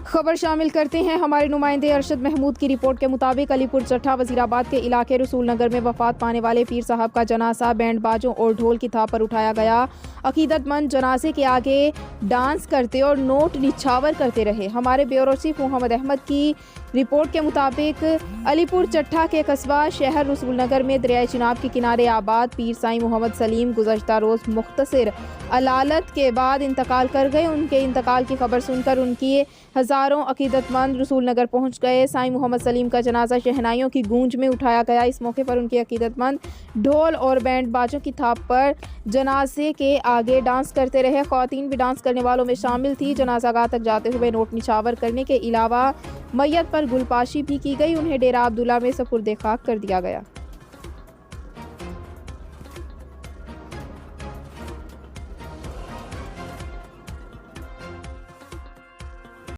खबर शामिल करते हैं हमारे नुमाइंदे अरशद महमूद की रिपोर्ट के मुताबिक अलीपुर चट्ठा वजीराबाद के इलाके रसूल नगर में वफात पाने वाले पीर साहब का जनाजा बैंड बाजों और ढोल की थाप पर उठाया गया। अकीदतमंद जनाजे के आगे डांस करते और नोट निछावर करते रहे। हमारे ब्यूरो चीफ मोहम्मद अहमद की रिपोर्ट के मुताबिक अलीपुर चट्ठा के कस्बा शहर रसूल नगर में दरियाए चिनाब के किनारे आबाद पीर साईं मोहम्मद सलीम गुज़श्ता रोज़ मुख्तसर अलालत के बाद इंतकाल कर गए। उनके इंतकाल की खबर सुनकर उनकी हज़ारों अकीदतमंद रसूल नगर पहुँच गए। साईं मोहम्मद सलीम का जनाजा शहनाइयों की गूंज में उठाया गया। इस मौके पर उनके अकीदतमंद ढोल और बैंड बाजों की थाप पर जनाजे के आगे डांस करते रहे। ख़वातीन भी डांस करने वालों में शामिल थी। जनाजागाह तक जाते हुए नोट निछावर करने के अलावा मैयत पर गुलपाशी भी की गई। उन्हें डेरा अब्दुल्ला में सपुर्दे खाक कर दिया गया।